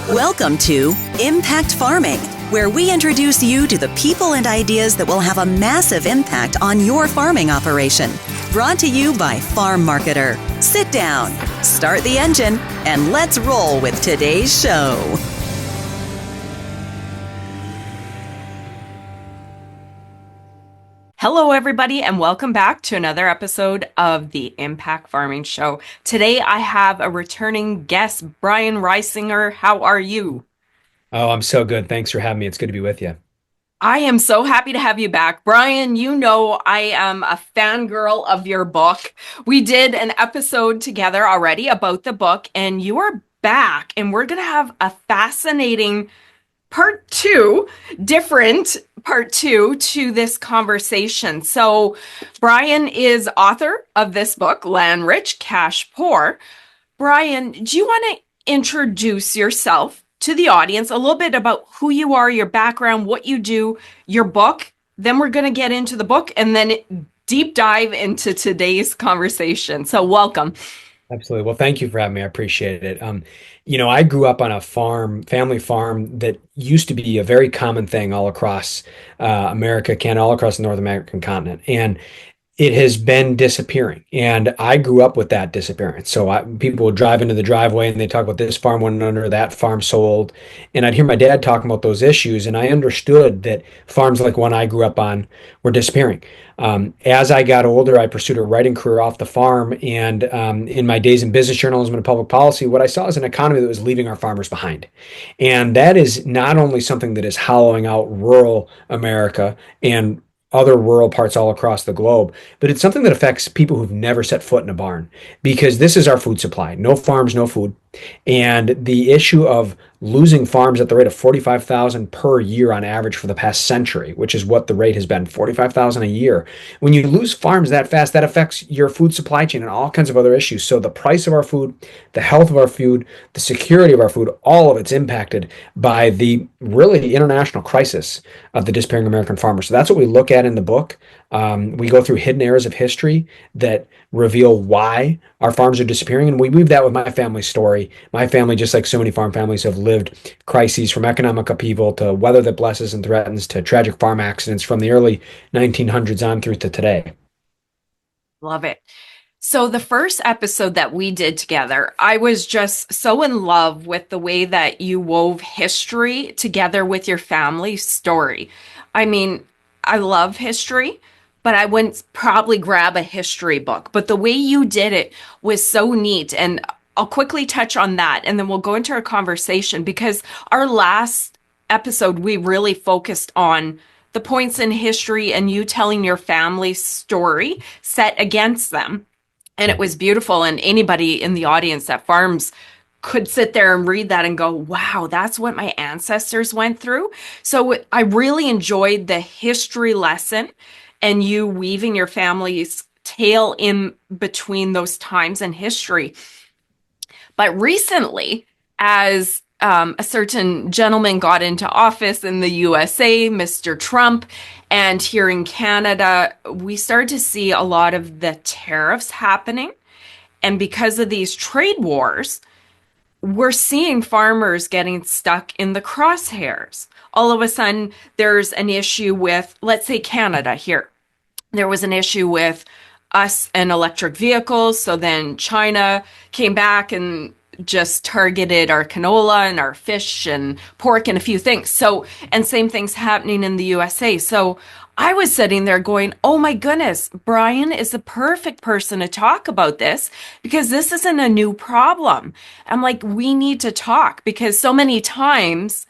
Welcome to Impact Farming, where we introduce you to the people and ideas that will have a massive impact on your farming operation. Brought to you by Farm Marketer. Sit down, start the engine, and let's roll with today's show. Hello, everybody, and welcome back to another episode of the Impact Farming Show. Today, I have a returning guest, Brian Reisinger. How are you? Oh, I'm so good. Thanks for having me. It's good to be with you. I am so happy to have you back. Brian, you know I am a fangirl of your book. We did an episode together already about the book, and you are back, and we're going to have a fascinating different part two to this conversation. So Brian is author of this book, Land Rich, Cash Poor. Brian, do you want to introduce yourself to the audience, a little bit about who you are, your background, what you do, your book? Then we're going to get into the book and then deep dive into today's conversation. So welcome. Absolutely. Well, thank you for having me. I appreciate it. I grew up on a family farm that used to be a very common thing all across America, Canada, all across the North American continent. And it has been disappearing. And I grew up with that disappearance. So people would drive into the driveway and they talk about this farm went under, that farm sold. And I'd hear my dad talking about those issues. And I understood that farms like one I grew up on were disappearing. As I got older, I pursued a writing career off the farm. And in my days in business journalism and public policy, what I saw is an economy that was leaving our farmers behind. And that is not only something that is hollowing out rural America and other rural parts all across the globe, but it's something that affects people who've never set foot in a barn, because this is our food supply. No farms, no food. And the issue of losing farms at the rate of 45,000 per year on average for the past century, which is what the rate has been, 45,000 a year. When you lose farms that fast, that affects your food supply chain and all kinds of other issues. So the price of our food, the health of our food, the security of our food, all of it's impacted by the really international crisis of the disappearing American farmer. So that's what we look at in the book. We go through hidden eras of history that reveal why our farms are disappearing, and we weave that with my family's story. My family, just like so many farm families, have lived crises from economic upheaval to weather that blesses and threatens to tragic farm accidents from the early 1900s on through to today. Love it. So the first episode that we did together, I was just so in love with the way that you wove history together with your family story. I mean, I love history, but I wouldn't probably grab a history book. But the way you did it was so neat. And I'll quickly touch on that, and then we'll go into our conversation, because our last episode, we really focused on the points in history and you telling your family's story set against them. And it was beautiful. And anybody in the audience that farms could sit there and read that and go, wow, that's what my ancestors went through. So I really enjoyed the history lesson and you weaving your family's tale in between those times in history. But recently, as a certain gentleman got into office in the USA, Mr. Trump, and here in Canada, we started to see a lot of the tariffs happening. And because of these trade wars, we're seeing farmers getting stuck in the crosshairs. All of a sudden, there's an issue with, let's say, Canada here. There was an issue with us and electric vehicles. So then China came back and just targeted our canola and our fish and pork and a few things. So, and same things happening in the USA. So I was sitting there going, oh my goodness, Brian is the perfect person to talk about this, because this isn't a new problem. I'm like, we need to talk, because so many times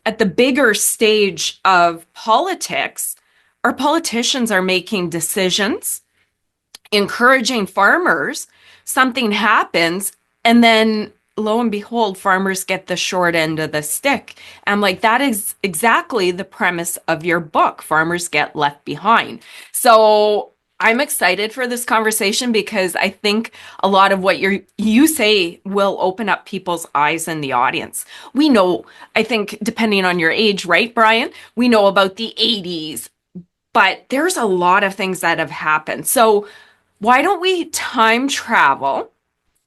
at the bigger stage of politics, our politicians are making decisions, encouraging farmers, something happens, and then lo and behold, farmers get the short end of the stick. I'm like, that is exactly the premise of your book. Farmers get left behind. So I'm excited for this conversation, because I think a lot of what you say will open up people's eyes in the audience. We know, I think, depending on your age, right, Brian? We know about the 80s, but there's a lot of things that have happened. So why don't we time travel,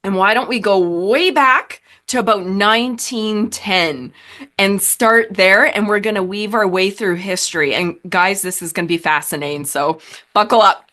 and why don't we go way back to about 1910 and start there. And we're going to weave our way through history. And guys, this is going to be fascinating. So buckle up.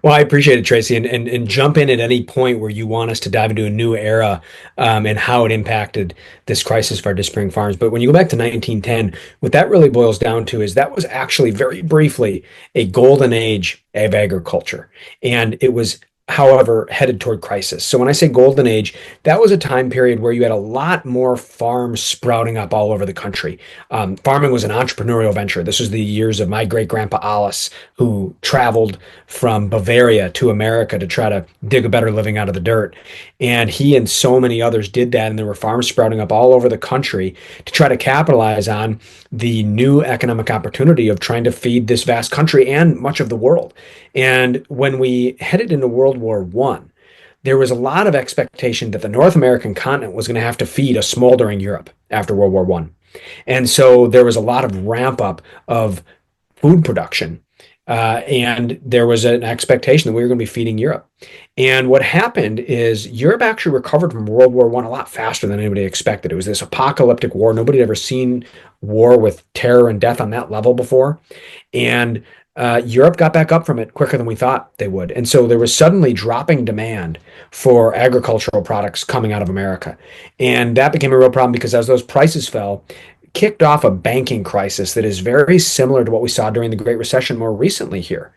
Well, I appreciate it, Tracy, and jump in at any point where you want us to dive into a new era and how it impacted this crisis for our disappearing farms. But when you go back to 1910, what that really boils down to is that was actually very briefly a golden age of agriculture. And it was, however, headed toward crisis. So when I say golden age, that was a time period where you had a lot more farms sprouting up all over the country. Farming was an entrepreneurial venture. This was the years of my great grandpa Alice, who traveled from Bavaria to America to try to dig a better living out of the dirt. And he and so many others did that. And there were farms sprouting up all over the country to try to capitalize on the new economic opportunity of trying to feed this vast country and much of the world. And when we headed into World War One, there was a lot of expectation that the North American continent was going to have to feed a smoldering Europe after World War One. And so there was a lot of ramp up of food production. And there was an expectation that we were going to be feeding Europe. And what happened is Europe actually recovered from World War One a lot faster than anybody expected. It was this apocalyptic war. Nobody had ever seen war with terror and death on that level before. And Europe got back up from it quicker than we thought they would. And so there was suddenly dropping demand for agricultural products coming out of America. And that became a real problem because as those prices fell, kicked off a banking crisis that is very similar to what we saw during the Great Recession more recently here.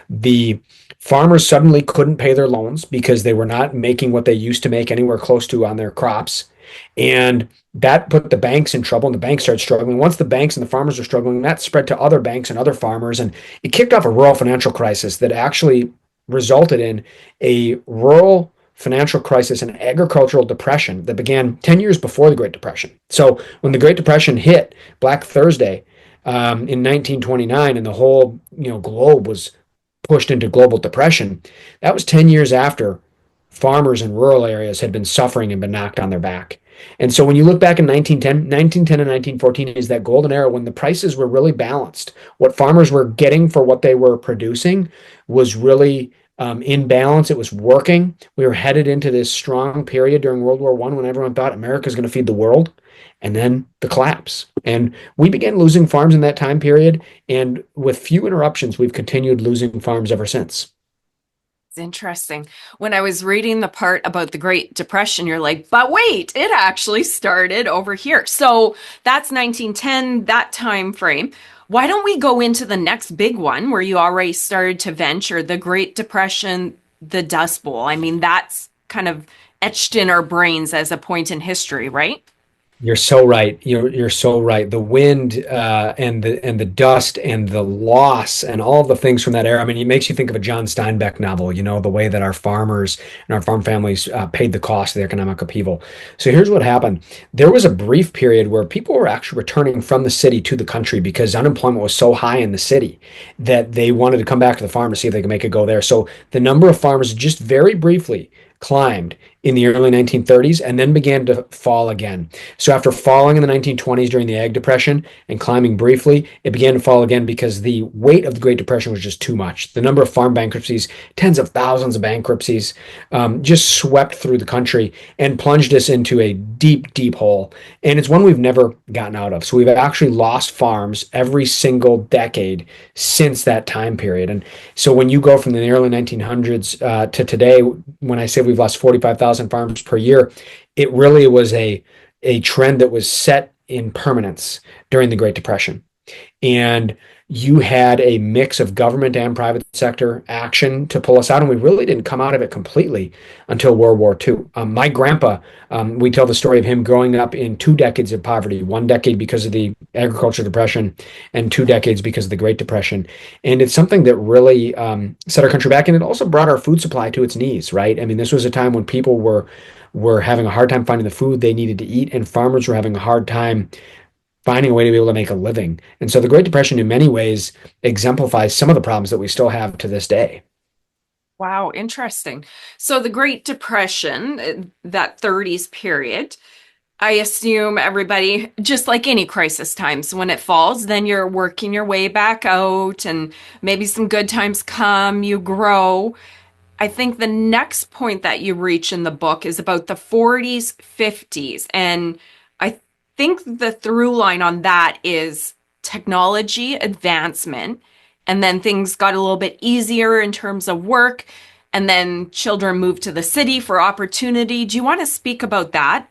The farmers suddenly couldn't pay their loans because they were not making what they used to make anywhere close to on their crops. And that put the banks in trouble, and the banks started struggling. Once the banks and the farmers were struggling, that spread to other banks and other farmers. And it kicked off a rural financial crisis that actually resulted in a rural financial crisis and agricultural depression that began 10 years before the Great Depression. So when the Great Depression hit Black Thursday in 1929 and the whole globe was pushed into global depression, that was 10 years after farmers in rural areas had been suffering and been knocked on their back. And so when you look back in 1910 and 1914 is that golden era when the prices were really balanced. What farmers were getting for what they were producing was really in balance. It was working. We were headed into this strong period during World War One when everyone thought America's going to feed the world, and then the collapse. And we began losing farms in that time period. And with few interruptions, we've continued losing farms ever since. It's interesting. When I was reading the part about the Great Depression, you're like, but wait, it actually started over here. So that's 1910, that time frame. Why don't we go into the next big one where you already started to venture, the Great Depression, the Dust Bowl? I mean, that's kind of etched in our brains as a point in history, right? You're so right. You're so right. The wind and the dust and the loss and all the things from that era. I mean, it makes you think of a John Steinbeck novel. The way that our farmers and our farm families paid the cost of the economic upheaval. So here's what happened. There was a brief period where people were actually returning from the city to the country because unemployment was so high in the city that they wanted to come back to the farm to see if they could make it go there. So the number of farmers just very briefly climbed in the early 1930s and then began to fall again. So after falling in the 1920s during the Ag Depression and climbing briefly, it began to fall again because the weight of the Great Depression was just too much. The number of farm bankruptcies, tens of thousands of bankruptcies, just swept through the country and plunged us into a deep, deep hole. And it's one we've never gotten out of. So we've actually lost farms every single decade since that time period. And so when you go from the early 1900s to today, when I say we've lost 45,000 farms per year, it really was a trend that was set in permanence during the Great Depression. And you had a mix of government and private sector action to pull us out, and we really didn't come out of it completely until World War II. My grandpa, we tell the story of him growing up in 2 decades of poverty, 1 decade because of the agricultural depression and 2 decades because of the Great Depression. And it's something that really set our country back, and it also brought our food supply to its knees, right? I mean, this was a time when people were having a hard time finding the food they needed to eat, and farmers were having a hard time finding a way to be able to make a living. And so the Great Depression in many ways exemplifies some of the problems that we still have to this day. Wow, interesting. So the Great Depression, that 30s period, I assume everybody, just like any crisis times, when it falls, then you're working your way back out and maybe some good times come, you grow. I think the next point that you reach in the book is about the 40s, 50s. And I think the through line on that is technology advancement. And then things got a little bit easier in terms of work. And then children moved to the city for opportunity. Do you want to speak about that?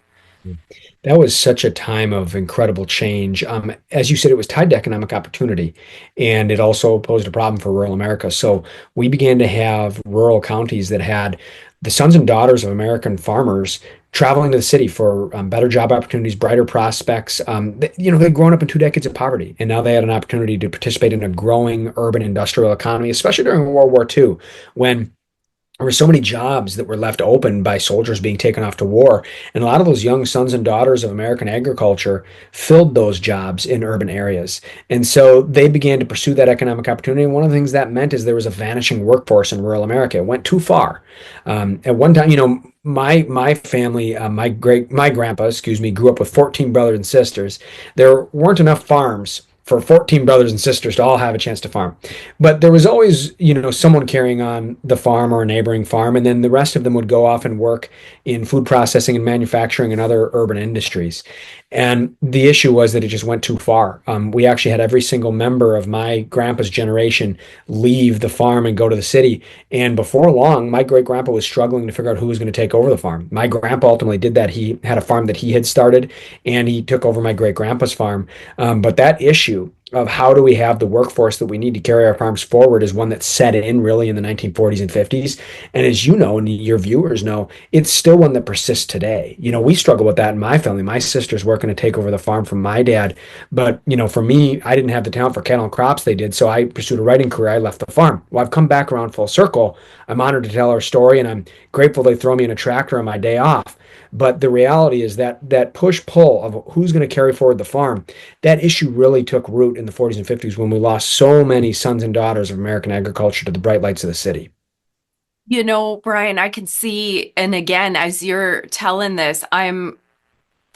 That was such a time of incredible change. As you said, it was tied to economic opportunity, and it also posed a problem for rural America. So we began to have rural counties that had the sons and daughters of American farmers traveling to the city for better job opportunities, brighter prospects. They'd grown up in 2 decades of poverty, and now they had an opportunity to participate in a growing urban industrial economy, especially during World War II, when there were so many jobs that were left open by soldiers being taken off to war. And a lot of those young sons and daughters of American agriculture filled those jobs in urban areas. And so they began to pursue that economic opportunity. And one of the things that meant is there was a vanishing workforce in rural America. It went too far. At one time, my family, my grandpa, excuse me, grew up with 14 brothers and sisters. There weren't enough farms for 14 brothers and sisters to all have a chance to farm. But there was always, someone carrying on the farm or a neighboring farm, and then the rest of them would go off and work in food processing and manufacturing and other urban industries. And the issue was that it just went too far. We actually had every single member of my grandpa's generation leave the farm and go to the city. And before long, my great grandpa was struggling to figure out who was going to take over the farm. My grandpa ultimately did that. He had a farm that he had started, and he took over my great grandpa's farm. But that issue of how do we have the workforce that we need to carry our farms forward is one that set in really in the 1940s and 50s. And as you know, and your viewers know, it's still one that persists today. We struggle with that in my family. My sister's working to take over the farm from my dad. But, for me, I didn't have the talent for cattle and crops they did. So I pursued a writing career. I left the farm. Well, I've come back around full circle. I'm honored to tell our story, and I'm grateful they throw me in a tractor on my day off. But the reality is that push-pull of who's going to carry forward the farm, that issue really took root in the 40s and 50s when we lost so many sons and daughters of American agriculture to the bright lights of the city. Brian, I can see, and again, as you're telling this, I'm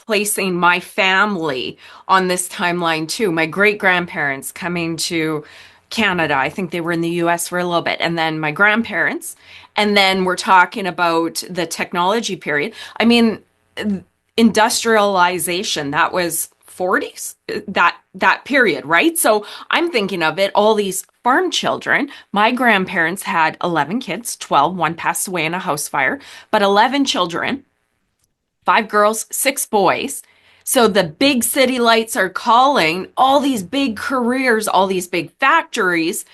placing my family on this timeline too. My great grandparents coming to Canada. I think they were in the US for a little bit, and then my grandparents. And then we're talking about the technology period. I mean, industrialization, that was 40s, that period, right? So I'm thinking of it, all these farm children. My grandparents had 11 kids, 12, one passed away in a house fire, but 11 children, 5 girls, 6 boys. So the big city lights are calling, all these big careers, all these big factories.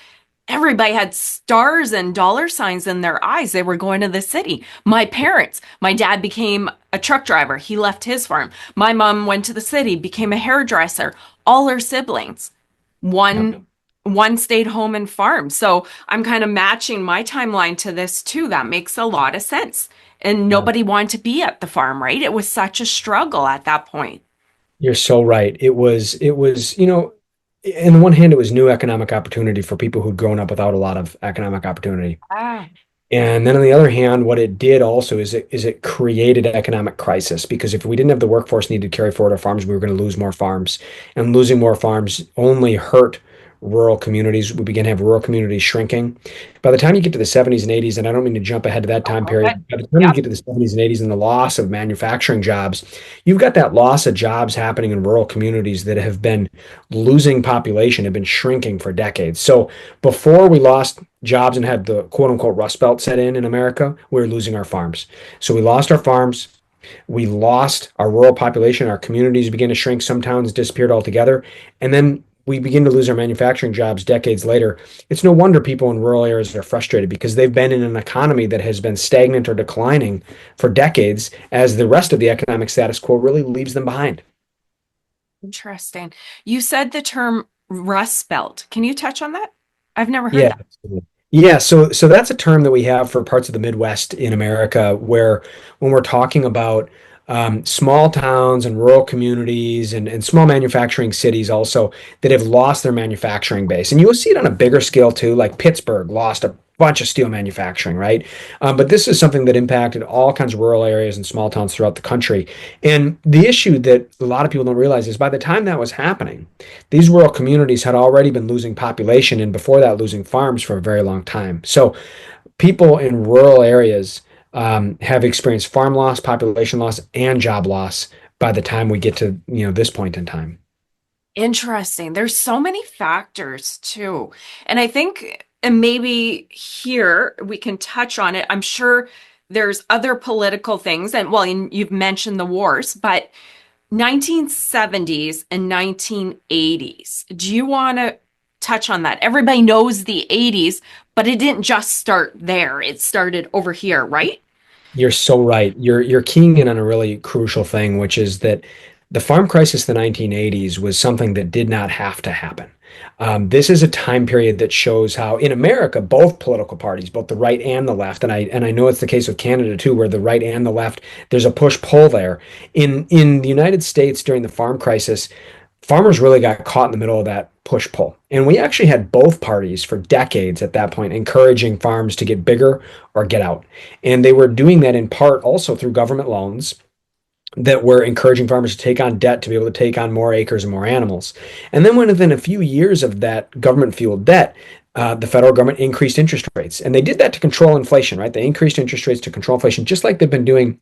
Everybody had stars and dollar signs in their eyes. They were going to the city. My parents, my dad became a truck driver. He left his farm. My mom went to the city, became a hairdresser. All her siblings, Yep. one stayed home and farmed. So I'm kind of matching my timeline to this too. That makes a lot of sense. And Yep. nobody wanted to be at the farm, right? It was such a struggle at that point. You're so right. It was, on the one hand, it was new economic opportunity for people who'd grown up without a lot of economic opportunity. Ah, And then on the other hand, what it did also is it created economic crisis because if we didn't have the workforce needed to carry forward our farms, we were going to lose more farms. And losing more farms only hurt rural communities. We began to have rural communities shrinking. By the time you get to the 70s and 80s, and I don't mean to jump ahead to that time period, okay. by the time you Yep. get to the 70s and 80s and the loss of manufacturing jobs, you've got that loss of jobs happening in rural communities that have been losing population, have been shrinking for decades. So before we lost jobs and had the quote unquote Rust Belt set in America, we were losing our farms. So we lost our farms. We lost our rural population. Our communities began to shrink. Some towns disappeared altogether. And then we begin to lose our manufacturing jobs decades later. It's no wonder people in rural areas are frustrated because they've been in an economy that has been stagnant or declining for decades as the rest of the economic status quo really leaves them behind. Interesting. You said the term Rust Belt. Can you touch on that? I've never heard Yeah. that. Yeah, so that's a term that we have for parts of the Midwest in America, where when we're talking about small towns and rural communities and small manufacturing cities also that have lost their manufacturing base. And you'll see it on a bigger scale too, like Pittsburgh lost a bunch of steel manufacturing, right? But this is something that impacted all kinds of rural areas and small towns throughout the country. And the issue that a lot of people don't realize is by the time that was happening, these rural communities had already been losing population and before that losing farms for a very long time. So people in rural areas have experienced farm loss, population loss, and job loss by the time we get to, this point in time. Interesting. There's so many factors too. And I think, and maybe here we can touch on it. I'm sure there's other political things, and well, you've mentioned the wars, but 1970s and 1980s. Do you want to touch on that? Everybody knows the 80s, but it didn't just start there. It started over here, right? You're so right. You're keying in on a really crucial thing, which is that the farm crisis of the 1980s was something that did not have to happen. This is a time period that shows how in America, both political parties, both the right and the left, and I know it's the case with Canada too, where the right and the left, there's a push-pull there. In the United States during the farm crisis, farmers really got caught in the middle of that push-pull. And we actually had both parties for decades at that point encouraging farms to get bigger or get out. And they were doing that in part also through government loans that were encouraging farmers to take on debt to be able to take on more acres and more animals. And then within a few years of that government-fueled debt, the federal government increased interest rates. And they did that to control inflation, right? They increased interest rates to control inflation, just like they've been doing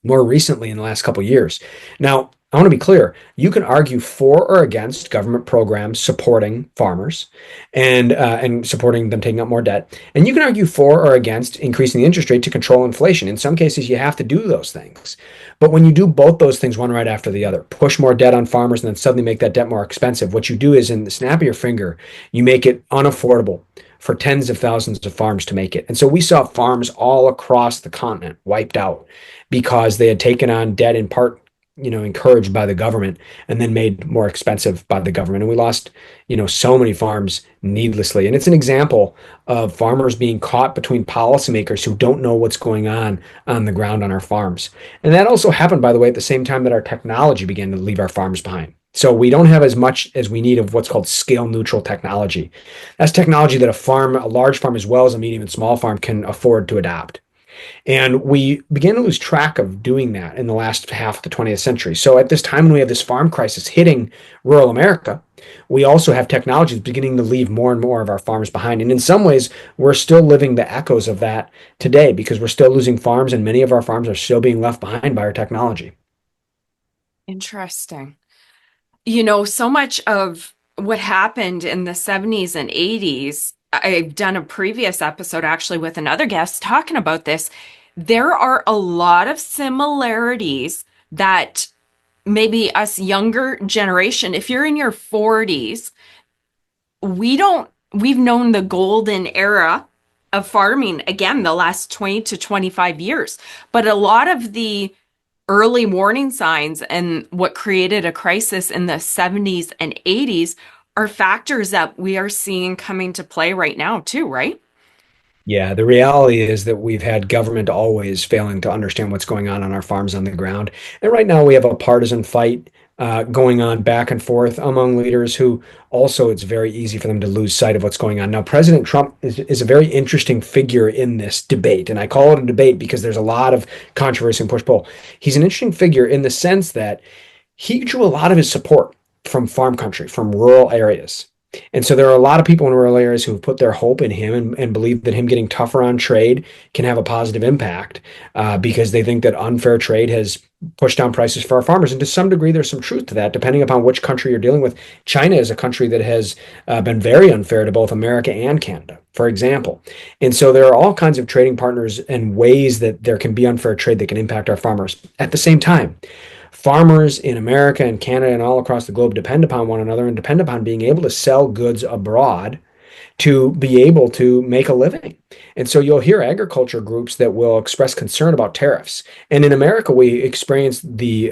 more recently in the last couple of years. Now, I want to be clear. You can argue for or against government programs supporting farmers and supporting them taking up more debt. And you can argue for or against increasing the interest rate to control inflation. In some cases, you have to do those things. But when you do both those things one right after the other, push more debt on farmers and then suddenly make that debt more expensive, what you do is in the snap of your finger, you make it unaffordable for tens of thousands of farms to make it. And so we saw farms all across the continent wiped out because they had taken on debt in part encouraged by the government and then made more expensive by the government. And we lost, so many farms needlessly. And it's an example of farmers being caught between policymakers who don't know what's going on the ground on our farms. And that also happened, by the way, at the same time that our technology began to leave our farms behind. So we don't have as much as we need of what's called scale neutral technology. That's technology that a large farm as well as a medium and small farm can afford to adopt. And we began to lose track of doing that in the last half of the 20th century. So at this time when we have this farm crisis hitting rural America, we also have technologies beginning to leave more and more of our farms behind. And in some ways, we're still living the echoes of that today because we're still losing farms and many of our farms are still being left behind by our technology. Interesting. So much of what happened in the 70s and 80s, I've done a previous episode actually with another guest talking about this. There are a lot of similarities that maybe us younger generation, if you're in your 40s, we've known the golden era of farming, again, the last 20 to 25 years. But a lot of the early warning signs and what created a crisis in the 70s and 80s are factors that we are seeing coming to play right now too, right? Yeah, the reality is that we've had government always failing to understand what's going on our farms on the ground. And right now we have a partisan fight going on back and forth among leaders who also it's very easy for them to lose sight of what's going on. Now, President Trump is a very interesting figure in this debate. And I call it a debate because there's a lot of controversy and push-pull. He's an interesting figure in the sense that he drew a lot of his support from farm country, from rural areas. And so there are a lot of people in rural areas who have put their hope in him and believe that him getting tougher on trade can have a positive impact because they think that unfair trade has pushed down prices for our farmers. And to some degree, there's some truth to that, depending upon which country you're dealing with. China is a country that has been very unfair to both America and Canada, for example. And so there are all kinds of trading partners and ways that there can be unfair trade that can impact our farmers. At the same time, farmers in America and Canada and all across the globe depend upon one another and depend upon being able to sell goods abroad to be able to make a living. And so you'll hear agriculture groups that will express concern about tariffs. And in America, we experience the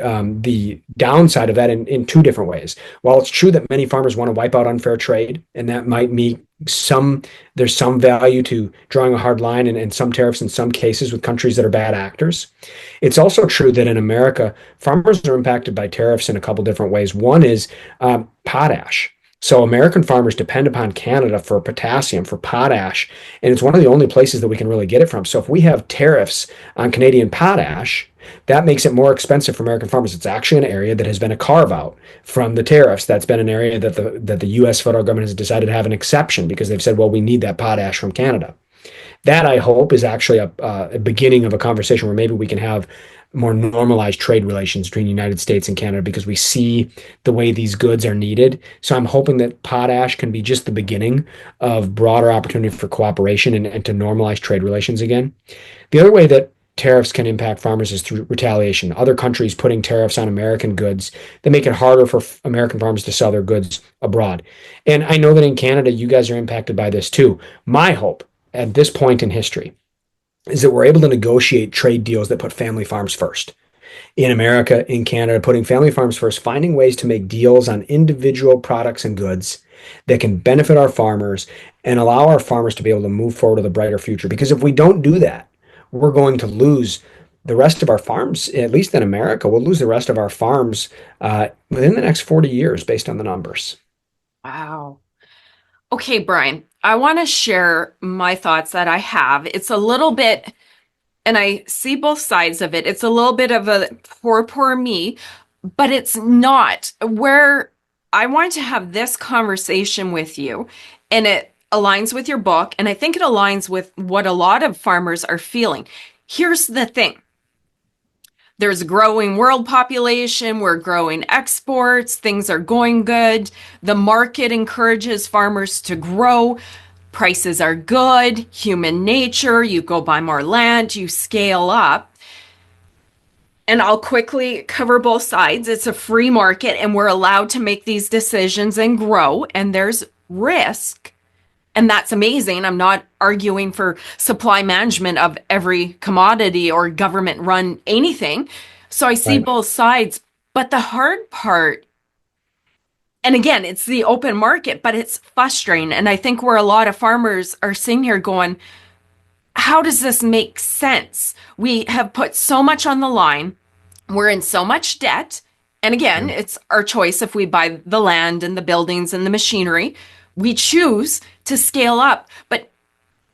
downside of that in two different ways. While it's true that many farmers want to wipe out unfair trade, and that might mean there's some value to drawing a hard line and some tariffs in some cases with countries that are bad actors. It's also true that in America, farmers are impacted by tariffs in a couple different ways. One is potash. So American farmers depend upon Canada for potassium, for potash, and it's one of the only places that we can really get it from. So if we have tariffs on Canadian potash, that makes it more expensive for American farmers. It's actually an area that has been a carve-out from the tariffs. That's been an area that the U.S. federal government has decided to have an exception because they've said, well, we need that potash from Canada. That I hope is actually a beginning of a conversation where maybe we can have more normalized trade relations between the United States and Canada because we see the way these goods are needed. So I'm hoping that potash can be just the beginning of broader opportunity for cooperation and to normalize trade relations again. The other way that tariffs can impact farmers is through retaliation. Other countries putting tariffs on American goods that make it harder for American farmers to sell their goods abroad. And I know that in Canada, you guys are impacted by this too. My hope at this point in history is that we're able to negotiate trade deals that put family farms first. In America, in Canada, putting family farms first, finding ways to make deals on individual products and goods that can benefit our farmers and allow our farmers to be able to move forward to the brighter future. Because if we don't do that, we're going to lose the rest of our farms, at least in America, we'll lose the rest of our farms within the next 40 years based on the numbers. Wow. Okay, Brian, I want to share my thoughts that I have. It's a little bit, and I see both sides of it. It's a little bit of a poor me, but it's not where I want to have this conversation with you. And it aligns with your book. And I think it aligns with what a lot of farmers are feeling. Here's the thing. There's a growing world population. We're growing exports. Things are going good. The market encourages farmers to grow. Prices are good. Human nature. You go buy more land. You scale up. And I'll quickly cover both sides. It's a free market and we're allowed to make these decisions and grow. And there's risk. And that's amazing. I'm not arguing for supply management of every commodity or government run anything. So I see both sides. But the hard part, and again, it's the open market, but it's frustrating. And I think where a lot of farmers are sitting here going, how does this make sense? We have put so much on the line. We're in so much debt. And again, it's our choice if we buy the land and the buildings and the machinery. We choose to scale up, but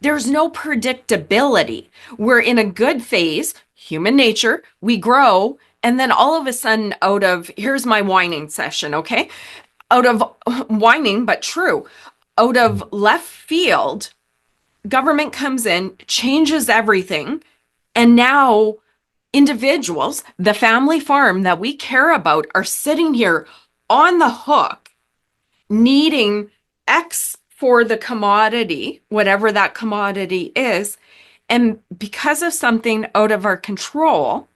there's no predictability. We're in a good phase, human nature, we grow, and then all of a sudden out of, here's my whining session, okay? Out of whining, but true, out of left field, government comes in, changes everything, and now individuals, the family farm that we care about, are sitting here on the hook, needing X for the commodity, whatever that commodity is. And because of something out of our control,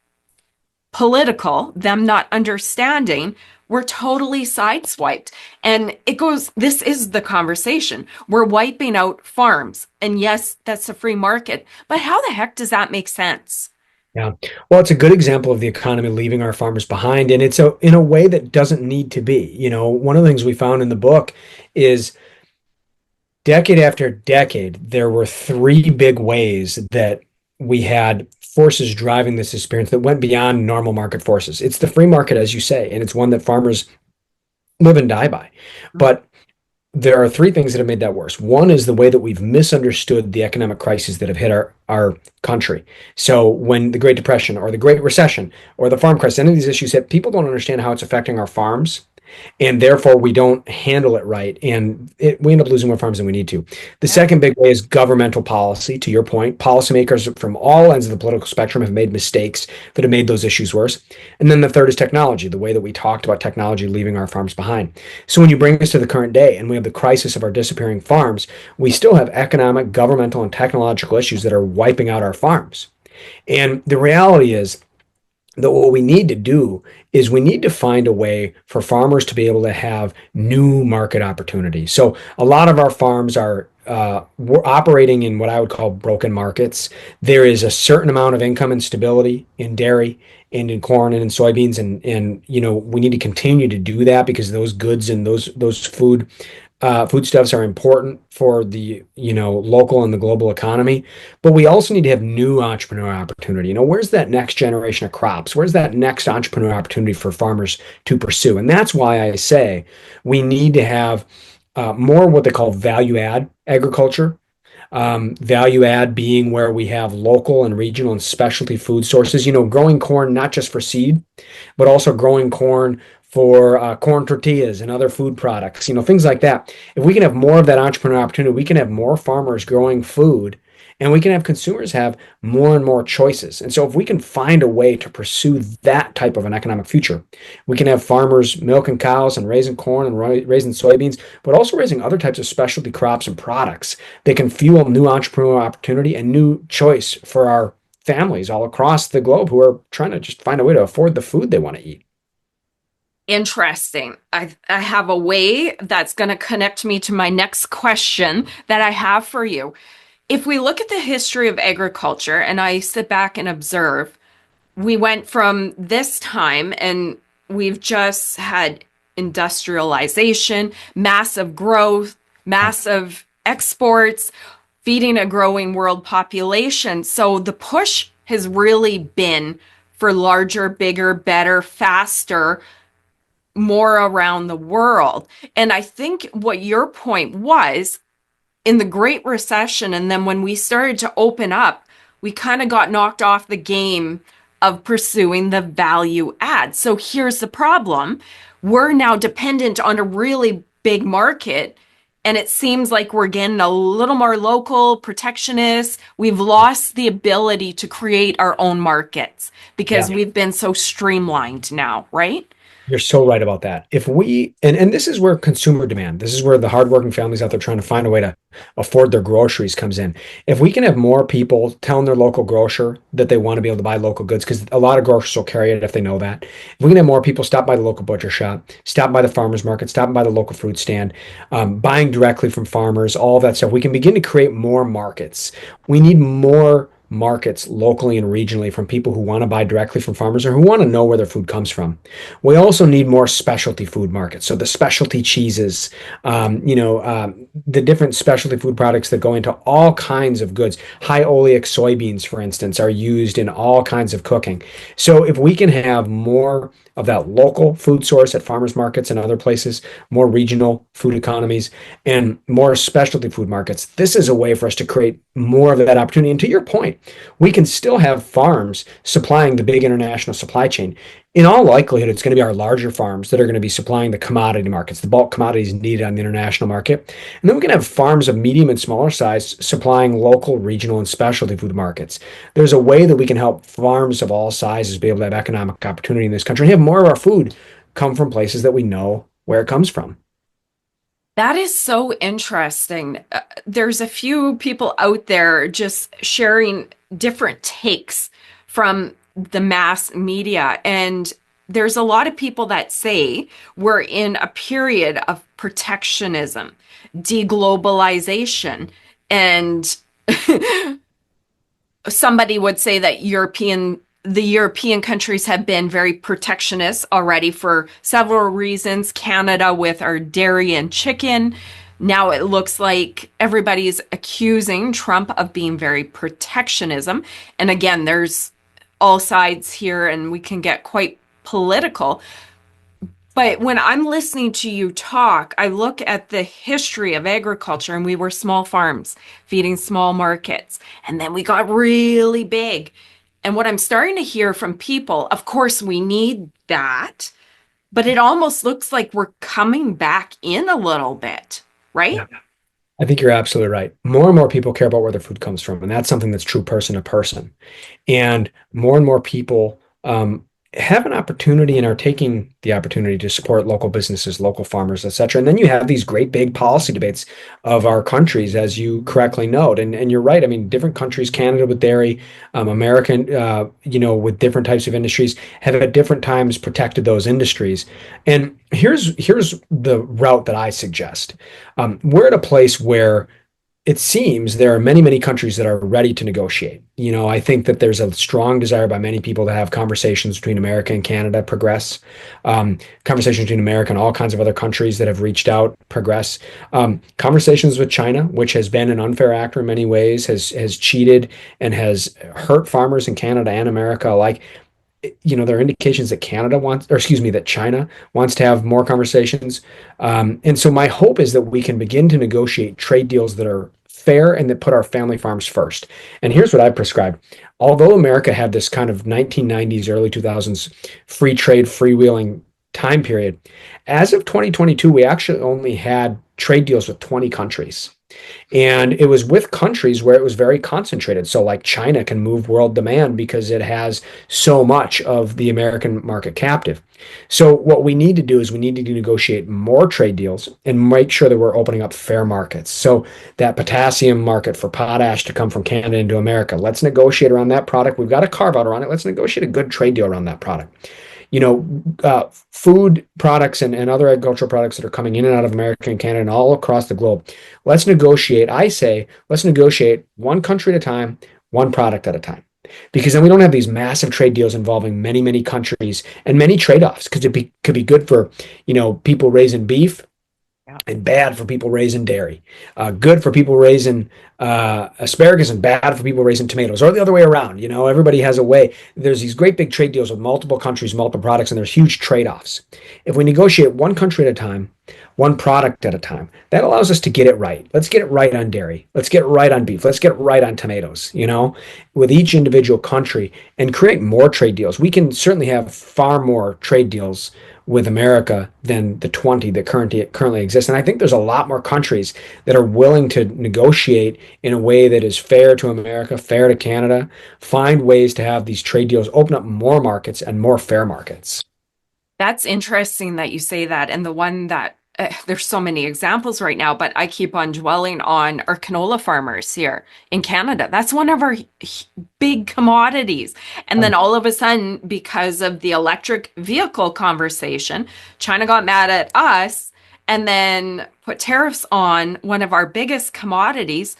political, them not understanding, we're totally sideswiped. And it goes, this is the conversation. We're wiping out farms. And yes, that's a free market. But how the heck does that make sense? Yeah. Well, it's a good example of the economy leaving our farmers behind. And it's in a way that doesn't need to be. You know, one of the things we found in the book is decade after decade, there were three big ways that we had forces driving this experience that went beyond normal market forces. It's the free market, as you say, and it's one that farmers live and die by. But there are three things that have made that worse. One is the way that we've misunderstood the economic crises that have hit our country. So when the Great Depression or the Great Recession or the farm crisis, any of these issues hit, people don't understand how it's affecting our farms. And therefore, we don't handle it right. And we end up losing more farms than we need to. The second big way is governmental policy. To your point, policymakers from all ends of the political spectrum have made mistakes that have made those issues worse. And then the third is technology, the way that we talked about technology leaving our farms behind. So when you bring us to the current day and we have the crisis of our disappearing farms, we still have economic, governmental, and technological issues that are wiping out our farms. And the reality is that what we need to do is we need to find a way for farmers to be able to have new market opportunities. So a lot of our farms are we're operating in what I would call broken markets. There is a certain amount of income and stability in dairy and in corn and in soybeans, and you know, we need to continue to do that because those goods and those foodstuffs are important for the, you know, local and the global economy. But we also need to have new entrepreneurial opportunity. You know, where's that next generation of crops? Where's that next entrepreneurial opportunity for farmers to pursue? And that's why I say we need to have more what they call value add agriculture. Value add being where we have local and regional and specialty food sources, you know, growing corn not just for seed, but also growing corn for corn tortillas and other food products, you know, things like that. If we can have more of that entrepreneurial opportunity, we can have more farmers growing food and we can have consumers have more and more choices. And so if we can find a way to pursue that type of an economic future, we can have farmers milking cows and raising corn and raising soybeans, but also raising other types of specialty crops and products that can fuel new entrepreneurial opportunity and new choice for our families all across the globe who are trying to just find a way to afford the food they want to eat. Interesting. I have a way that's going to connect me to my next question that I have for you. If we look at the history of agriculture and I sit back and observe, we went from this time and we've just had industrialization, massive growth, massive exports, feeding a growing world population. So the push has really been for larger, bigger, better, faster, more around the world. And I think what your point was in the Great Recession, and then when we started to open up, we kind of got knocked off the game of pursuing the value add. So here's the problem. We're now dependent on a really big market, and it seems like we're getting a little more local, protectionist. We've lost the ability to create our own markets because we've been so streamlined now, right? You're so right about that. If we, and this is where consumer demand, this is where the hardworking families out there trying to find a way to afford their groceries comes in. If we can have more people telling their local grocer that they want to be able to buy local goods, because a lot of grocers will carry it if they know that. If we can have more people stop by the local butcher shop, stop by the farmer's market, stop by the local fruit stand, buying directly from farmers, all that stuff, we can begin to create more markets. We need more markets locally and regionally from people who want to buy directly from farmers or who want to know where their food comes from. We also need more specialty food markets. So the specialty cheeses, the different specialty food products that go into all kinds of goods. High oleic soybeans, for instance, are used in all kinds of cooking. So if we can have more of that local food source at farmers markets and other places, more regional food economies, and more specialty food markets, this is a way for us to create more of that opportunity. And to your point, we can still have farms supplying the big international supply chain. In all likelihood, it's going to be our larger farms that are going to be supplying the commodity markets, the bulk commodities needed on the international market. And then we can have farms of medium and smaller size supplying local, regional, and specialty food markets. There's a way that we can help farms of all sizes be able to have economic opportunity in this country and have more of our food come from places that we know where it comes from. That is so interesting. There's a few people out there just sharing different takes from the mass media. And there's a lot of people that say we're in a period of protectionism, deglobalization, and somebody would say that the European countries have been very protectionist already for several reasons. Canada with our dairy and chicken. Now it looks like everybody's accusing Trump of being very protectionism. And again, there's all sides here and we can get quite political. But when I'm listening to you talk, I look at the history of agriculture and we were small farms feeding small markets. And then we got really big. And what I'm starting to hear from people, of course, we need that, but it almost looks like we're coming back in a little bit, right? Yeah. I think you're absolutely right. More and more people care about where their food comes from, and that's something that's true person to person. And more people have an opportunity and are taking the opportunity to support local businesses, local farmers, et cetera. And then you have these great big policy debates of our countries, as you correctly note. And you're right. I mean, different countries, Canada with dairy, American, with different types of industries, have at different times protected those industries. And here's the route that I suggest. We're at a place where it seems there are many countries that are ready to negotiate. I think that there's a strong desire by many people to have conversations between America and Canada progress, conversations between America and all kinds of other countries that have reached out progress, conversations with China, which has been an unfair actor in many ways, has cheated and has hurt farmers in Canada and America alike. There are indications that that China wants to have more conversations. And so my hope is that we can begin to negotiate trade deals that are fair and that put our family farms first. And here's what I prescribe. Although America had this kind of 1990s, early 2000s free trade, freewheeling time period, as of 2022, we actually only had trade deals with 20 countries. And it was with countries where it was very concentrated. So, like China can move world demand because it has so much of the American market captive. So, what we need to do is we need to negotiate more trade deals and make sure that we're opening up fair markets. So, that potassium market for potash to come from Canada into America, let's negotiate around that product. We've got a carve out around it. Let's negotiate a good trade deal around that product. Food products and other agricultural products that are coming in and out of America and Canada and all across the globe. Let's negotiate. I say, let's negotiate one country at a time, one product at a time. Because then we don't have these massive trade deals involving many, many countries and many trade-offs. Because could be good for, people raising beef, and bad for people raising dairy. Good for people raising asparagus and bad for people raising tomatoes, or the other way around. Everybody has a way. There's these great big trade deals with multiple countries, multiple products, and there's huge trade-offs. If we negotiate one country at a time, one product at a time, that allows us to get it right. Let's get it right on dairy. Let's get it right on beef. Let's get it right on tomatoes, with each individual country, and create more trade deals. We can certainly have far more trade deals with America than the 20 that currently exist. And I think there's a lot more countries that are willing to negotiate in a way that is fair to America, fair to Canada, find ways to have these trade deals open up more markets and more fair markets. That's interesting that you say that. And the one that there's so many examples right now, but I keep on dwelling on our canola farmers here in Canada. That's one of our big commodities. And then all of a sudden, because of the electric vehicle conversation, China got mad at us and then put tariffs on one of our biggest commodities.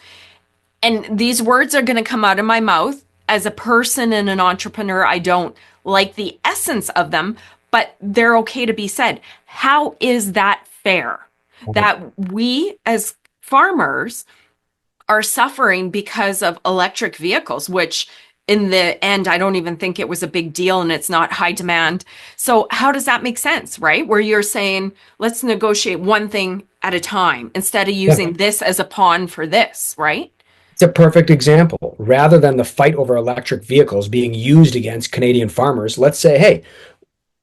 And these words are going to come out of my mouth. As a person and an entrepreneur, I don't like the essence of them, but they're okay to be said. How is that fair? That we as farmers are suffering because of electric vehicles, which in the end, I don't even think it was a big deal and it's not high demand. So how does that make sense, right? Where you're saying, let's negotiate one thing at a time instead of using this as a pawn for this, right? It's a perfect example. Rather than the fight over electric vehicles being used against Canadian farmers, let's say, hey,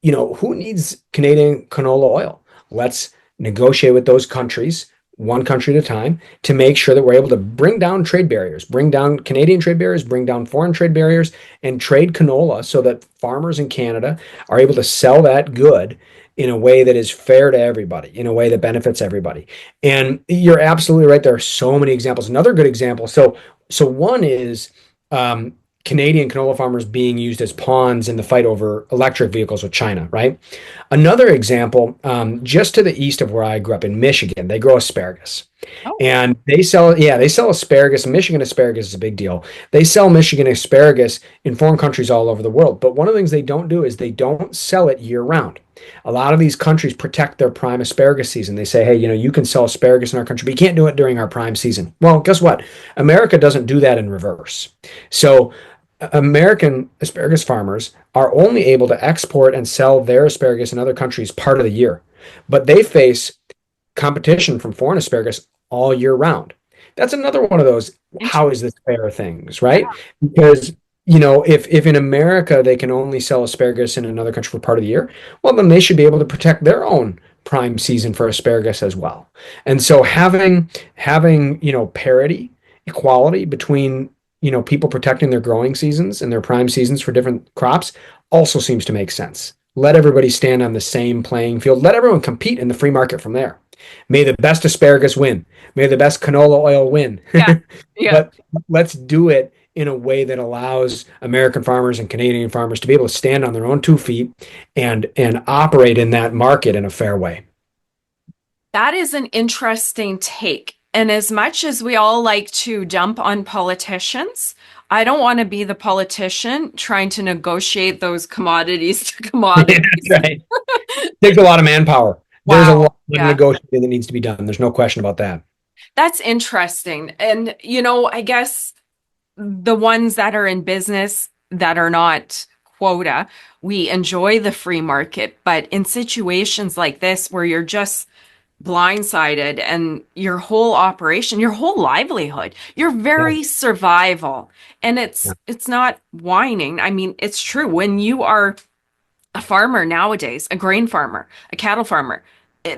who needs Canadian canola oil? Let's negotiate with those countries, one country at a time, to make sure that we're able to bring down trade barriers, bring down Canadian trade barriers, bring down foreign trade barriers, and trade canola so that farmers in Canada are able to sell that good in a way that is fair to everybody, in a way that benefits everybody. And you're absolutely right. There are so many examples. Another good example. So one is Canadian canola farmers being used as pawns in the fight over electric vehicles with China, right? Another example, just to the east of where I grew up in Michigan, they grow asparagus. And they sell asparagus. Michigan asparagus is a big deal. They sell Michigan asparagus in foreign countries all over the world. But one of the things they don't do is they don't sell it year round. A lot of these countries protect their prime asparagus season. They say, hey, you can sell asparagus in our country, but you can't do it during our prime season. Well, guess what? America doesn't do that in reverse. So American asparagus farmers are only able to export and sell their asparagus in other countries part of the year, but they face competition from foreign asparagus all year round. That's another one of those, how is this fair things, right? Because, if in America they can only sell asparagus in another country for part of the year, well, then they should be able to protect their own prime season for asparagus as well. And so having parity, equality between people protecting their growing seasons and their prime seasons for different crops also seems to make sense. Let everybody stand on the same playing field. Let everyone compete in the free market from there. May the best asparagus win. May the best canola oil win. Yeah. But let's do it in a way that allows American farmers and Canadian farmers to be able to stand on their own 2 feet and operate in that market in a fair way. That is an interesting take. And as much as we all like to dump on politicians, I don't want to be the politician trying to negotiate those commodities to commodities. That's right. Takes a lot of manpower. Wow. There's a lot of negotiating that needs to be done. There's no question about that. That's interesting. And, I guess the ones that are in business that are not quota, we enjoy the free market. But in situations like this where you're just blindsided and your whole operation, your whole livelihood, your very survival. And it's not whining. I mean, it's true. When you are a farmer nowadays, a grain farmer, a cattle farmer,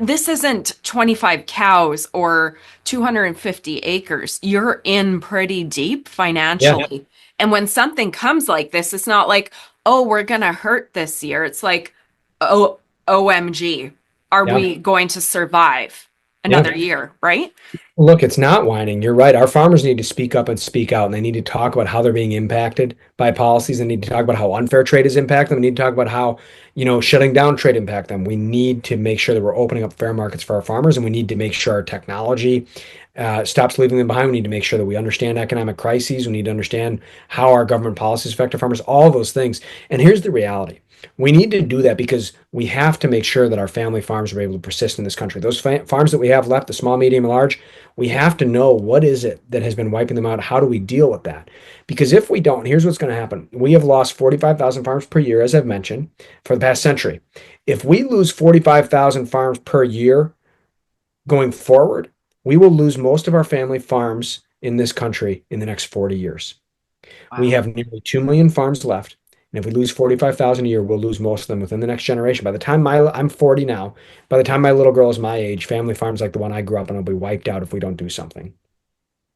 this isn't 25 cows or 250 acres. You're in pretty deep Yeah. financially. And when something comes like this, it's not like, oh, we're going to hurt this year. It's like, oh, OMG, are Yeah. we going to survive Yeah. another year, right? Look, it's not whining. You're right. Our farmers need to speak up and speak out, and they need to talk about how they're being impacted by policies. They need to talk about how unfair trade is impacting them. They need to talk about how, shutting down trade impact them. We need to make sure that we're opening up fair markets for our farmers, and we need to make sure our technology stops leaving them behind. We need to make sure that we understand economic crises. We need to understand how our government policies affect our farmers, all those things. And here's the reality. We need to do that because we have to make sure that our family farms are able to persist in this country. Those farms that we have left, the small, medium, and large, we have to know what is it that has been wiping them out. How do we deal with that? Because if we don't, here's what's going to happen. We have lost 45,000 farms per year, as I've mentioned, for the past century. If we lose 45,000 farms per year going forward, we will lose most of our family farms in this country in the next 40 years. We Wow. have nearly 2 million farms left. And if we lose 45,000 a year, we'll lose most of them within the next generation. By the time I'm 40 now, by the time my little girl is my age, family farms like the one I grew up in will be wiped out if we don't do something.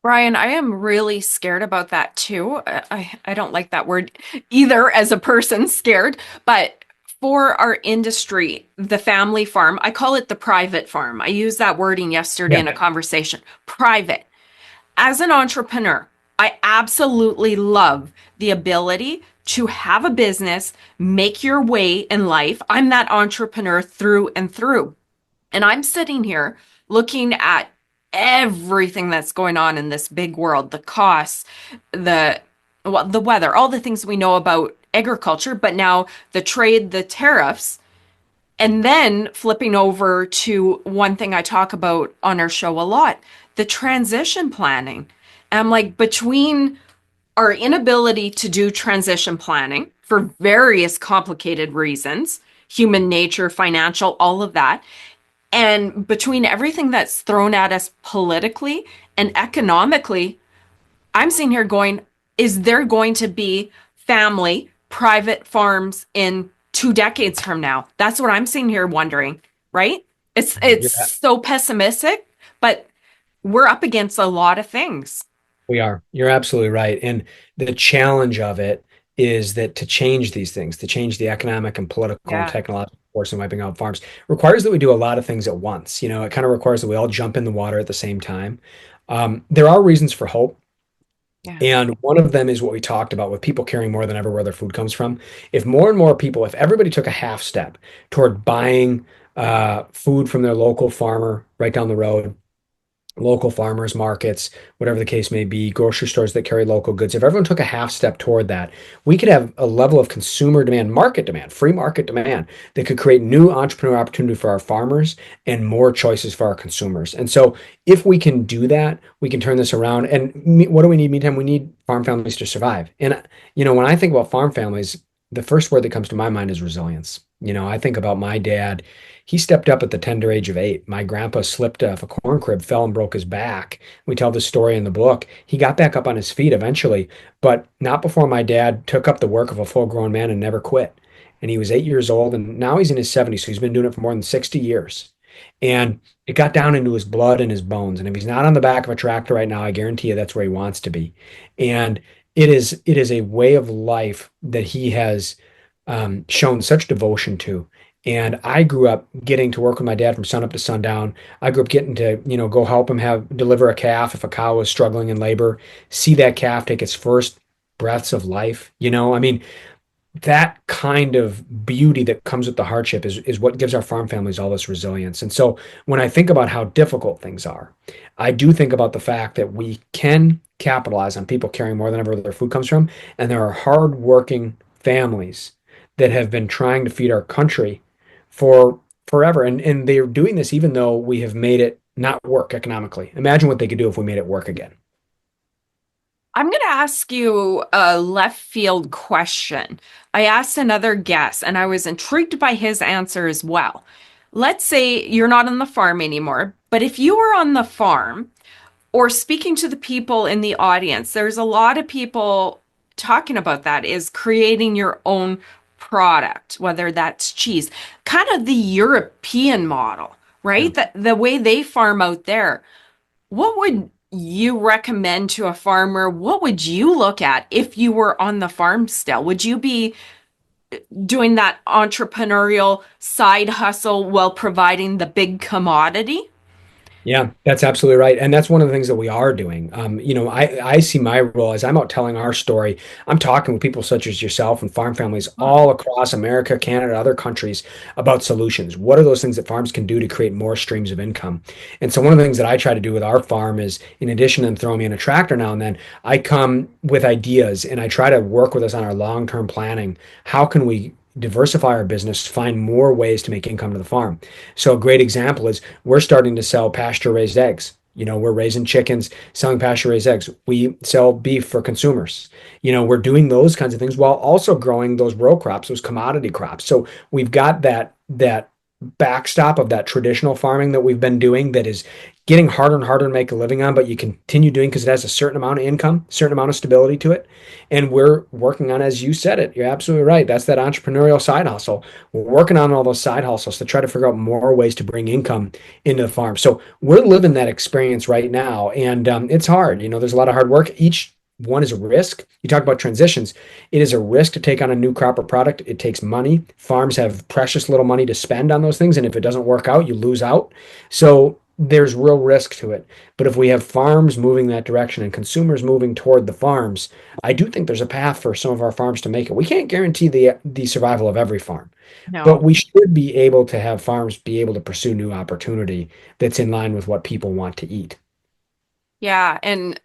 Brian, I am really scared about that too. I don't like that word either as a person, scared, but for our industry, the family farm, I call it the private farm. I used that wording yesterday Yeah. in a conversation. Private. As an entrepreneur, I absolutely love the ability to have a business, make your way in life. I'm that entrepreneur through and through. And I'm sitting here looking at everything that's going on in this big world, the costs, the the weather, all the things we know about agriculture, but now the trade, the tariffs, and then flipping over to one thing I talk about on our show a lot, the transition planning. And I'm like, between our inability to do transition planning for various complicated reasons, human nature, financial, all of that, and between everything that's thrown at us politically and economically, I'm sitting here going, is there going to be family, private farms in 2 decades from now? That's what I'm sitting here wondering, right? It's Yeah. so pessimistic, but we're up against a lot of things. We are. You're absolutely right. And the challenge of it is that to change these things, to change the economic and political and Yeah. technological force and wiping out farms, requires that we do a lot of things at once. It kind of requires that we all jump in the water at the same time. There are reasons for hope. Yeah. And one of them is what we talked about with people caring more than ever where their food comes from. If more and more people, if everybody took a half step toward buying food from their local farmer right down the road, local farmers markets, whatever the case may be, grocery stores that carry local goods. If everyone took a half step toward that, we could have a level of consumer demand, market demand, free market demand that could create new entrepreneur opportunity for our farmers and more choices for our consumers. And so if we can do that, we can turn this around. And what do we need? Meantime, we need farm families to survive. And, when I think about farm families, the first word that comes to my mind is resilience. I think about my dad. He stepped up at the tender age of 8. My grandpa slipped off a corn crib, fell and broke his back. We tell the story in the book. He got back up on his feet eventually, but not before my dad took up the work of a full-grown man and never quit. And he was 8 years old, and now he's in his 70s, so he's been doing it for more than 60 years. And it got down into his blood and his bones. And if he's not on the back of a tractor right now, I guarantee you that's where he wants to be. And it is a way of life that he has shown such devotion to. And I grew up getting to work with my dad from sun up to sundown. I grew up getting to, go help him deliver a calf if a cow was struggling in labor, see that calf take its first breaths of life. I mean, that kind of beauty that comes with the hardship is what gives our farm families all this resilience. And so when I think about how difficult things are, I do think about the fact that we can capitalize on people caring more than ever where their food comes from. And there are hardworking families that have been trying to feed our country for forever. And they're doing this even though we have made it not work economically. Imagine what they could do if we made it work again. I'm going to ask you a left field question. I asked another guest and I was intrigued by his answer as well. Let's say you're not on the farm anymore, but if you were on the farm or speaking to the people in the audience, there's a lot of people talking about that is creating your own product, whether that's cheese, kind of the European model right? The way they farm out there. What would you recommend to a farmer? What would you look at if you were on the farm still? Would you be doing that entrepreneurial side hustle while providing the big commodity? Yeah, that's absolutely right. And that's one of the things that we are doing. I see my role as I'm out telling our story. I'm talking with people such as yourself and farm families all across America, Canada, other countries about solutions. What are those things that farms can do to create more streams of income? And so one of the things that I try to do with our farm is, in addition to them throwing me in a tractor now and then, I come with ideas and I try to work with us on our long-term planning. How can we diversify our business, find more ways to make income to the farm? So a great example is we're starting to sell pasture raised eggs. We're raising chickens, selling pasture raised eggs. We sell beef for consumers. We're doing those kinds of things while also growing those row crops, those commodity crops. So we've got that backstop of that traditional farming that we've been doing that is getting harder and harder to make a living on, but you continue doing because it has a certain amount of income, certain amount of stability to it. And we're working on, as you said it, you're absolutely right. That's that entrepreneurial side hustle. We're working on all those side hustles to try to figure out more ways to bring income into the farm. So we're living that experience right now. And it's hard. There's a lot of hard work. Each one is a risk. You talk about transitions. It is a risk to take on a new crop or product. It takes money. Farms have precious little money to spend on those things. And if it doesn't work out, you lose out. So there's real risk to it. But if we have farms moving that direction and consumers moving toward the farms, I do think there's a path for some of our farms to make it. We can't guarantee the survival of every farm, but No. we should be able to have farms be able to pursue new opportunity that's in line with what people want to eat. Yeah, and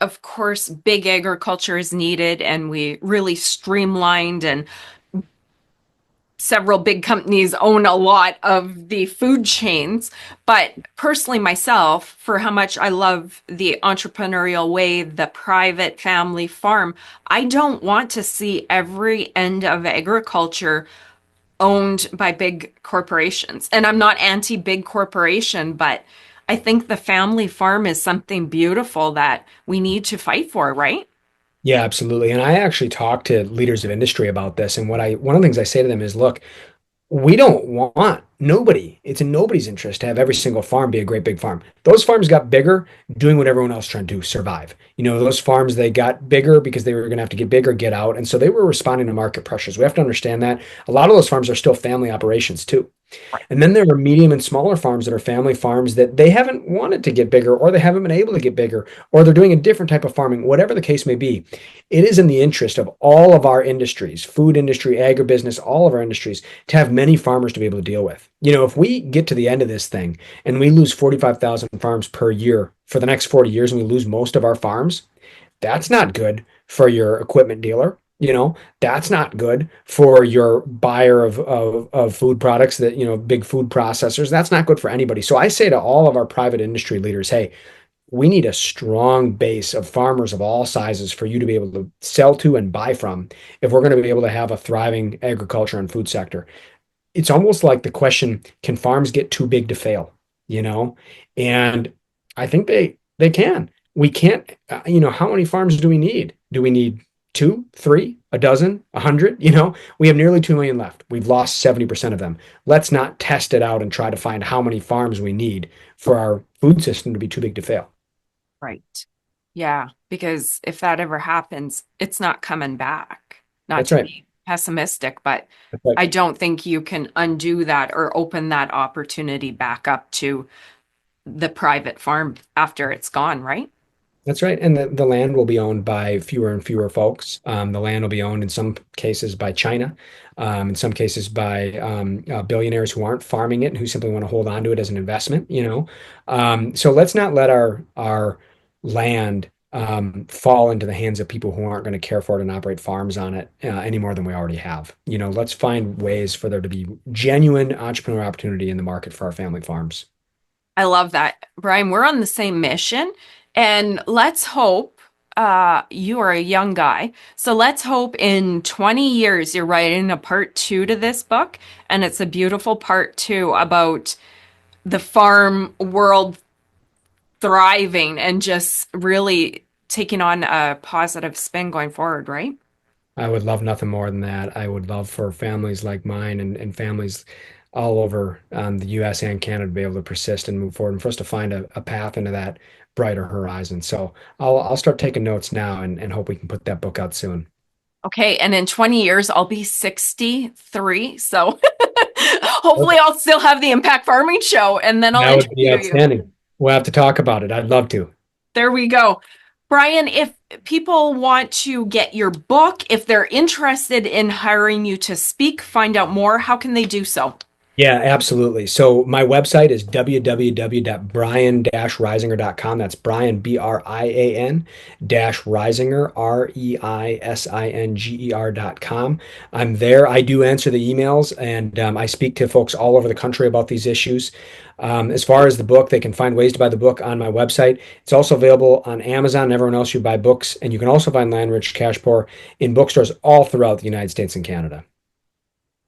of course, big agriculture is needed, and we really streamlined, and several big companies own a lot of the food chains. But personally, myself, for how much I love the entrepreneurial way, the private family farm, I don't want to see every end of agriculture owned by big corporations. And I'm not anti big corporation, but I think the family farm is something beautiful that we need to fight for, right? Yeah, absolutely. And I actually talk to leaders of industry about this. And one of the things I say to them is, look, we don't want nobody. It's in nobody's interest to have every single farm be a great big farm. Those farms got bigger doing what everyone else trying to survive. Those farms, they got bigger because they were going to have to get bigger, get out. And so they were responding to market pressures. We have to understand that a lot of those farms are still family operations too. And then there are medium and smaller farms that are family farms that they haven't wanted to get bigger, or they haven't been able to get bigger, or they're doing a different type of farming, whatever the case may be. It is in the interest of all of our industries, food industry, agribusiness, all of our industries, to have many farmers to be able to deal with. If we get to the end of this thing and we lose 45,000 farms per year for the next 40 years and we lose most of our farms, that's not good for your equipment dealer. That's not good for your buyer of food products, that, big food processors. That's not good for anybody. So I say to all of our private industry leaders, hey, we need a strong base of farmers of all sizes for you to be able to sell to and buy from if we're going to be able to have a thriving agriculture and food sector. It's almost like the question, can farms get too big to fail? And I think they can. We can't, how many farms do we need? Do we need two, three, a dozen, 100? We have nearly 2 million left. We've lost 70% of them. Let's not test it out and try to find how many farms we need for our food system to be too big to fail. Right. Yeah, because if that ever happens, it's not coming back. Not That's to right. be pessimistic, but That's right. I don't think you can undo that or open that opportunity back up to the private farm after it's gone, right? That's right. And the land will be owned by fewer and fewer folks. The land will be owned in some cases by China, in some cases by billionaires who aren't farming it and who simply want to hold on to it as an investment. So let's not let our land fall into the hands of people who aren't going to care for it and operate farms on it any more than we already have. Let's find ways for there to be genuine entrepreneur opportunity in the market for our family farms. I love that. Brian, we're on the same mission, and let's hope you are a young guy. So let's hope in 20 years you're writing a part two to this book, and it's a beautiful part two about the farm world thriving and just really taking on a positive spin going forward, right? I would love nothing more than that. I would love for families like mine and families all over the US and Canada to be able to persist and move forward and for us to find a path into that brighter horizon. So I'll start taking notes now and hope we can put that book out soon. Okay, and in 20 years, I'll be 63. So hopefully I'll still have the Impact Farming Show, and then I'll That would be interview you. outstanding. We'll have to talk about it. I'd love to. There we go. Brian, if people want to get your book, if they're interested in hiring you to speak, find out more, how can they do so? Yeah, absolutely. So my website is www.brian-reisinger.com. That's Brian, Brian Reisinger, Reisinger.com. I'm there. I do answer the emails, and I speak to folks all over the country about these issues. As far as the book, they can find ways to buy the book on my website. It's also available on Amazon and everyone else who buy books. And you can also find Land Rich Cash Poor in bookstores all throughout the United States and Canada.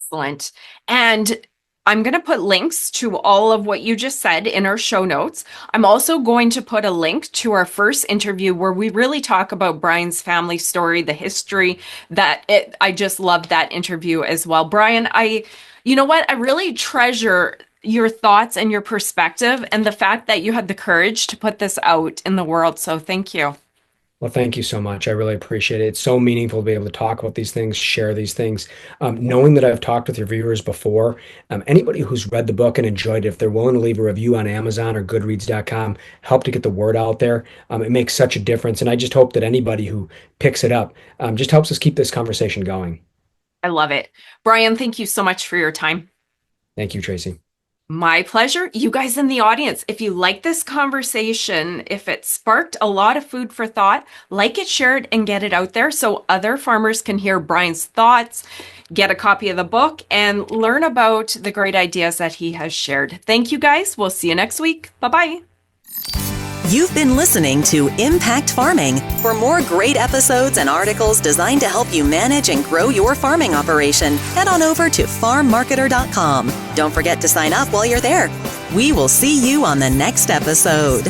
Excellent. And I'm going to put links to all of what you just said in our show notes. I'm also going to put a link to our first interview where we really talk about Brian's family story, the history I just loved that interview as well. Brian, you know what? I really treasure your thoughts and your perspective and the fact that you had the courage to put this out in the world. So thank you. Well, thank you so much. I really appreciate it. It's so meaningful to be able to talk about these things, share these things. Knowing that I've talked with your viewers before, anybody who's read the book and enjoyed it, if they're willing to leave a review on Amazon or Goodreads.com, help to get the word out there. It makes such a difference. And I just hope that anybody who picks it up just helps us keep this conversation going. I love it. Brian, thank you so much for your time. Thank you, Tracy. My pleasure. You guys in the audience, if you like this conversation, if it sparked a lot of food for thought, like it, share it, and get it out there so other farmers can hear Brian's thoughts, get a copy of the book, and learn about the great ideas that he has shared. Thank you, guys. We'll see you next week. Bye-bye. You've been listening to Impact Farming. For more great episodes and articles designed to help you manage and grow your farming operation, head on over to farmmarketer.com. Don't forget to sign up while you're there. We will see you on the next episode.